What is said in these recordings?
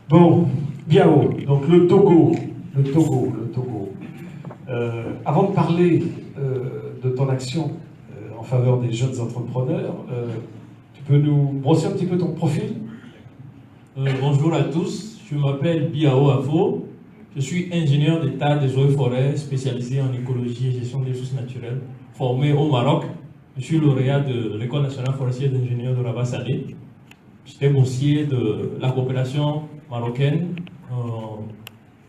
Bon, Biao, donc le Togo. Avant de parler de ton action en faveur des jeunes entrepreneurs, tu peux nous brosser un petit peu ton profil? Bonjour à tous, je m'appelle Biao Afo, je suis ingénieur d'État des eaux et forêts spécialisé en écologie et gestion des ressources naturelles, formé au Maroc. Je suis lauréat de l'École nationale forestière d'ingénieurs de Rabat Salé. J'étais boursier de la coopération marocaine.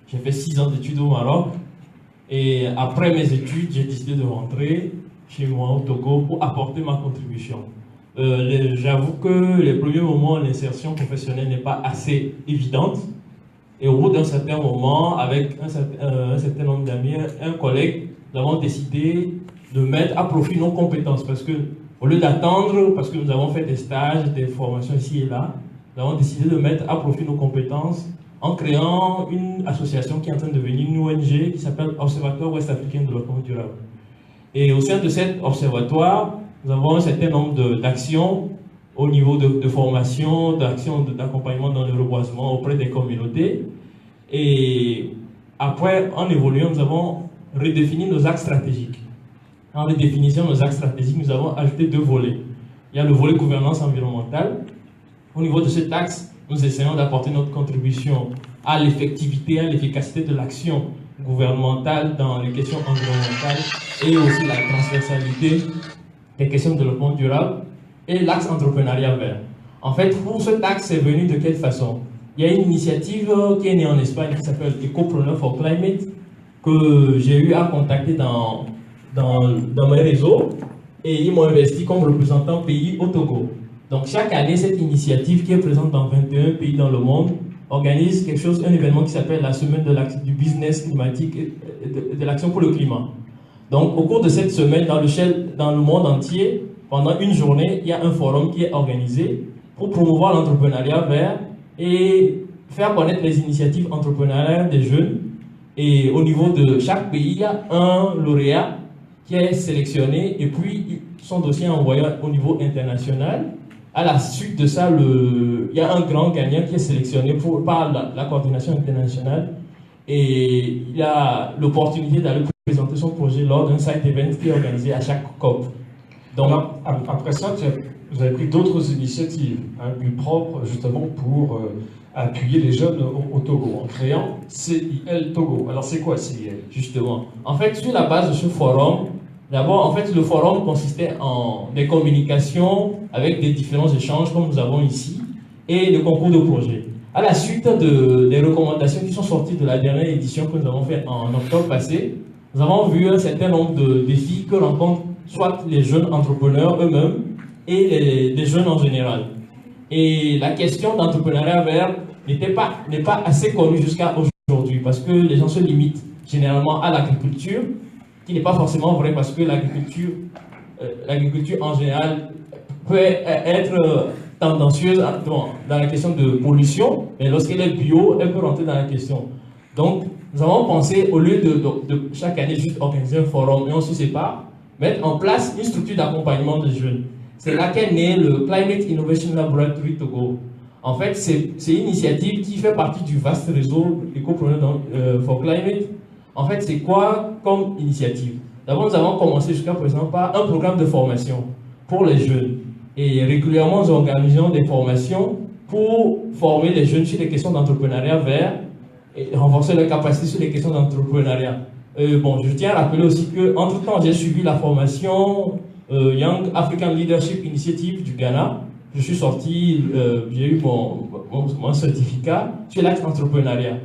J'ai fait 6 ans d'études au Maroc. Et après mes études, j'ai décidé de rentrer chez moi au Togo pour apporter ma contribution. J'avoue que les premiers moments, l'insertion professionnelle n'est pas assez évidente. Et au bout d'un certain moment, avec un certain nombre d'amis, un collègue, nous avons décidé de mettre à profit nos compétences. Parce que, au lieu d'attendre, parce que nous avons fait des stages, des formations ici et là, nous avons décidé de mettre à profit nos compétences en créant une association qui est en train de devenir une ONG qui s'appelle Observatoire Ouest Africain de Développement Durable. Et au sein de cet observatoire, nous avons un certain nombre d'actions au niveau de formation, d'actions d'accompagnement dans le reboisement auprès des communautés. Et après, en évoluant, nous avons redéfini nos axes stratégiques. En redéfinissant nos axes stratégiques, nous avons ajouté 2 volets. Il y a le volet gouvernance environnementale. Au niveau de cet axe, nous essayons d'apporter notre contribution à l'effectivité, à l'efficacité de l'action gouvernementale dans les questions environnementales et aussi la transversalité des questions de développement durable et l'axe entrepreneuriat vert. En fait, pour cet axe, c'est venu de quelle façon? Il y a une initiative qui est née en Espagne qui s'appelle Ecopreneur for Climate que j'ai eu à contacter dans mes réseaux et ils m'ont investi comme représentant pays au Togo. Donc chaque année, cette initiative qui est présente dans 21 pays dans le monde organise un événement qui s'appelle la semaine du business climatique et de l'action pour le climat. Donc au cours de cette semaine, dans le monde entier, pendant une journée, il y a un forum qui est organisé pour promouvoir l'entrepreneuriat vert et faire connaître les initiatives entrepreneuriales des jeunes. Et au niveau de chaque pays, il y a un lauréat qui est sélectionné et puis son dossier est envoyé au niveau international. À la suite de ça, il y a un grand gagnant qui est sélectionné par la coordination internationale et il a l'opportunité d'aller présenter son projet lors d'un side event qui est organisé à chaque COP. Donc, alors, après ça, vous avez pris d'autres initiatives, plus propres justement pour appuyer les jeunes au Togo, en créant CIL Togo. Alors c'est quoi CIL? Justement, en fait, sur la base de ce forum, d'abord, en fait, le forum consistait en des communications avec des différents échanges comme nous avons ici et le concours de projets. À la suite des recommandations qui sont sorties de la dernière édition que nous avons faite en octobre passé, nous avons vu un certain nombre de défis que rencontrent soit les jeunes entrepreneurs eux-mêmes et les jeunes en général. Et la question d'entrepreneuriat vert n'est pas assez connue jusqu'à aujourd'hui parce que les gens se limitent généralement à l'agriculture, qui n'est pas forcément vrai parce que l'agriculture en général peut être tendancieuse dans la question de pollution, mais lorsqu'elle est bio, elle peut rentrer dans la question. Donc, nous avons pensé, au lieu de chaque année juste organiser un forum et on se sépare, mettre en place une structure d'accompagnement des jeunes. C'est là qu'est né le Climate Innovation Laboratory Togo. En fait, c'est une initiative qui fait partie du vaste réseau Ecopreneur for Climate. En fait, c'est quoi comme initiative? D'abord, nous avons commencé jusqu'à présent par un programme de formation pour les jeunes. Et régulièrement, nous organisons des formations pour former les jeunes sur les questions d'entrepreneuriat vert et renforcer leurs capacités sur les questions d'entrepreneuriat. Je tiens à rappeler aussi qu'entre-temps, j'ai suivi la formation Young African Leadership Initiative du Ghana. Je suis sorti, j'ai eu mon certificat sur l'axe entrepreneuriat.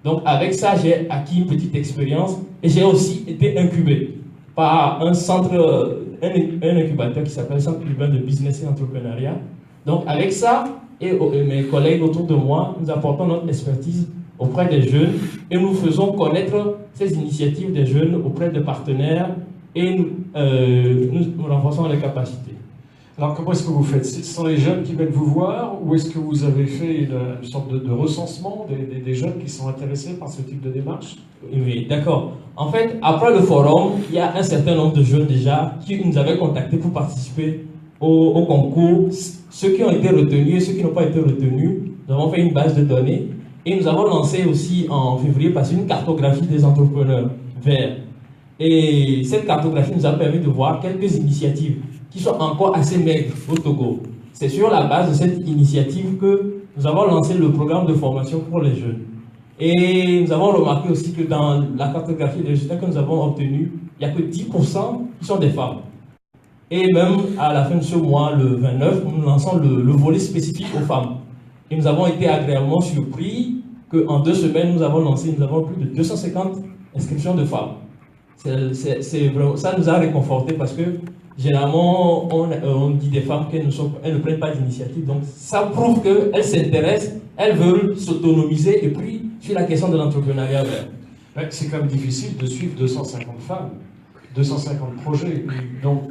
Donc avec ça, j'ai acquis une petite expérience et j'ai aussi été incubé par un incubateur qui s'appelle Centre urbain de business et entrepreneuriat. Donc avec ça et mes collègues autour de moi, nous apportons notre expertise auprès des jeunes et nous faisons connaître ces initiatives des jeunes auprès des partenaires et nous renforçons les capacités. Alors comment est-ce que vous faites? Ce sont les jeunes qui viennent vous voir ou est-ce que vous avez fait une sorte de recensement des jeunes qui sont intéressés par ce type de démarche? Oui, d'accord. En fait, après le forum, il y a un certain nombre de jeunes déjà qui nous avaient contactés pour participer au concours. Ceux qui ont été retenus et ceux qui n'ont pas été retenus, nous avons fait une base de données et nous avons lancé aussi en février passé une cartographie des entrepreneurs verts. Et cette cartographie nous a permis de voir quelques initiatives qui sont encore assez maigres au Togo. C'est sur la base de cette initiative que nous avons lancé le programme de formation pour les jeunes. Et nous avons remarqué aussi que dans la cartographie des résultats que nous avons obtenus, il n'y a que 10% qui sont des femmes. Et même à la fin de ce mois, le 29, nous lançons le volet spécifique aux femmes. Et nous avons été agréablement surpris qu'en 2 semaines, nous avons plus de 250 inscriptions de femmes. Ça nous a réconforté parce que généralement, on dit des femmes qu'elles ne prennent pas d'initiative. Donc ça prouve qu'elles s'intéressent, elles veulent s'autonomiser et puis sur la question de l'entrepreneuriat vert. C'est quand même difficile de suivre 250 femmes, 250 projets. Donc,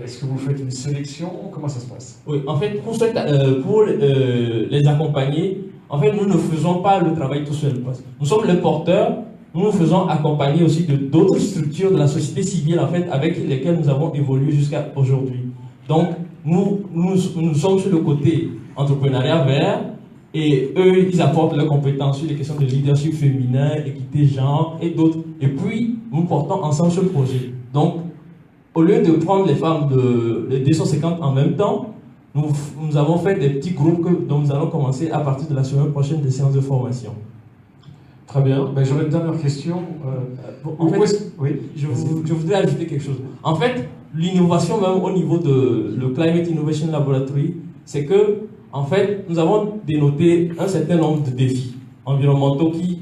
est-ce que vous faites une sélection? Comment ça se passe? Oui, en fait, pour les accompagner, en fait, nous ne faisons pas le travail tout seul. Nous sommes les porteurs, nous nous faisons accompagner aussi de d'autres structures de la société civile, en fait, avec lesquelles nous avons évolué jusqu'à aujourd'hui. Donc, nous sommes sur le côté entrepreneuriat vert, et eux, ils apportent leurs compétences sur les questions de leadership féminin, équité genre et d'autres. Et puis, nous portons ensemble ce projet. Donc, au lieu de prendre les femmes de 250 en même temps, nous avons fait des petits groupes dont nous allons commencer à partir de la semaine prochaine des séances de formation. Très bien. Ben, j'aurais une dernière question. En fait, oui, je voudrais ajouter quelque chose. En fait, l'innovation même au niveau de le Climate Innovation Laboratory, c'est que en fait, nous avons dénoté un certain nombre de défis environnementaux qui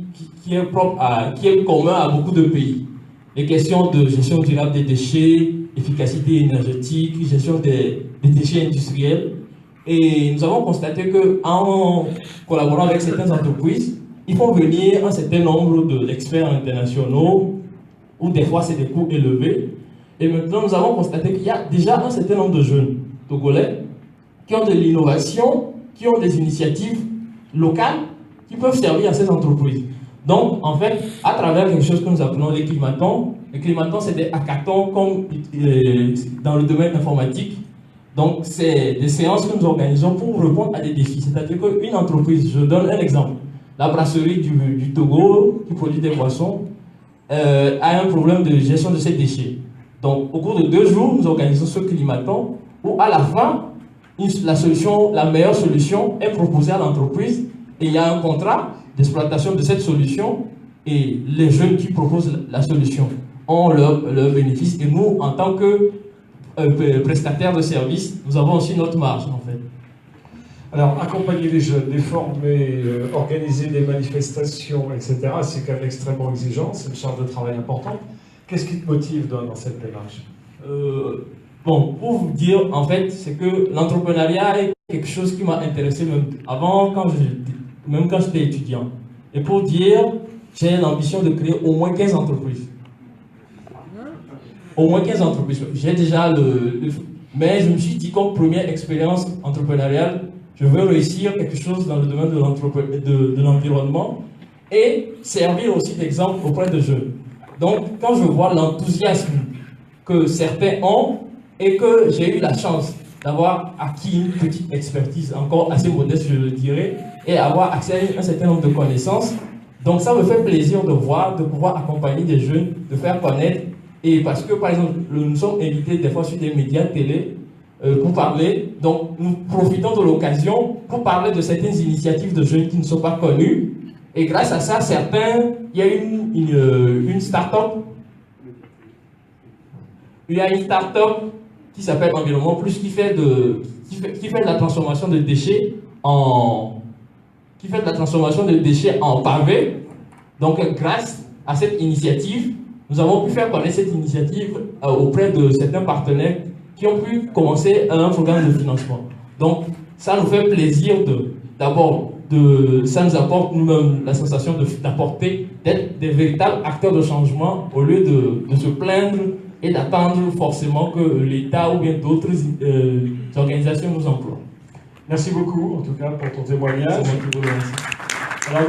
est commun à beaucoup de pays. Les questions de gestion durable des déchets, efficacité énergétique, gestion des déchets industriels. Et nous avons constaté qu'en collaborant avec certaines entreprises, ils font venir un certain nombre d'experts internationaux, où des fois c'est des coûts élevés. Et maintenant, nous avons constaté qu'il y a déjà un certain nombre de jeunes togolais qui ont de l'innovation, qui ont des initiatives locales qui peuvent servir à ces entreprises. Donc, en fait, à travers quelque chose que nous appelons les climatons c'est des hackathons comme dans le domaine informatique. Donc, c'est des séances que nous organisons pour répondre à des défis. C'est-à-dire qu'une entreprise, je donne un exemple, la brasserie du Togo qui produit des boissons a un problème de gestion de ses déchets. Donc, au cours de 2 jours, nous organisons ce climaton où à la fin, la meilleure solution est proposée à l'entreprise et il y a un contrat d'exploitation de cette solution et les jeunes qui proposent la solution ont leur bénéfice et nous, en tant que prestataires de services, nous avons aussi notre marge en fait. Alors, accompagner les jeunes, les former, organiser des manifestations, etc., c'est quand même extrêmement exigeant, c'est une charge de travail importante. Qu'est-ce qui te motive dans cette démarche? Bon, pour vous dire, en fait, c'est que l'entrepreneuriat est quelque chose qui m'a intéressé même avant, même quand j'étais étudiant. Et pour dire, j'ai l'ambition de créer au moins 15 entreprises. Au moins 15 entreprises. J'ai déjà mais je me suis dit, comme première expérience entrepreneuriale, je veux réussir quelque chose dans le domaine de l'environnement et servir aussi d'exemple auprès de jeunes. Donc, quand je vois l'enthousiasme que certains ont, et que j'ai eu la chance d'avoir acquis une petite expertise, encore assez modeste, je le dirais, et avoir accès à un certain nombre de connaissances. Donc ça me fait plaisir de pouvoir accompagner des jeunes, de faire connaître. Et parce que, par exemple, nous sommes invités des fois sur des médias télé pour parler. Donc nous profitons de l'occasion pour parler de certaines initiatives de jeunes qui ne sont pas connues. Et grâce à ça, il y a une start-up. Il y a une start-up qui s'appelle Environnement Plus, qui fait de la transformation de déchets en pavé. Donc, grâce à cette initiative, nous avons pu faire connaître cette initiative auprès de certains partenaires qui ont pu commencer un programme de financement. Donc, ça nous fait plaisir ça nous apporte nous-mêmes la sensation d'être des véritables acteurs de changement au lieu de se plaindre et d'attendre forcément que l'État ou bien d'autres organisations nous emploient. Merci beaucoup, en tout cas, pour ton témoignage. Alors,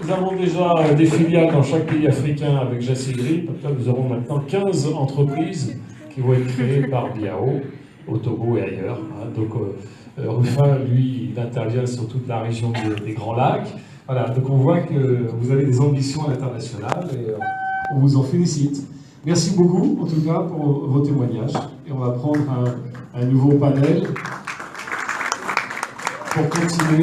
nous avons déjà des filiales dans chaque pays africain avec Jassigri. Nous aurons maintenant 15 entreprises qui vont être créées par BIAO, au Togo et ailleurs. Donc, Ruffin, lui, il intervient sur toute la région des Grands Lacs. Voilà, donc on voit que vous avez des ambitions à l'international et on vous en félicite. Merci beaucoup, en tout cas, pour vos témoignages. Et on va prendre un nouveau panel pour continuer.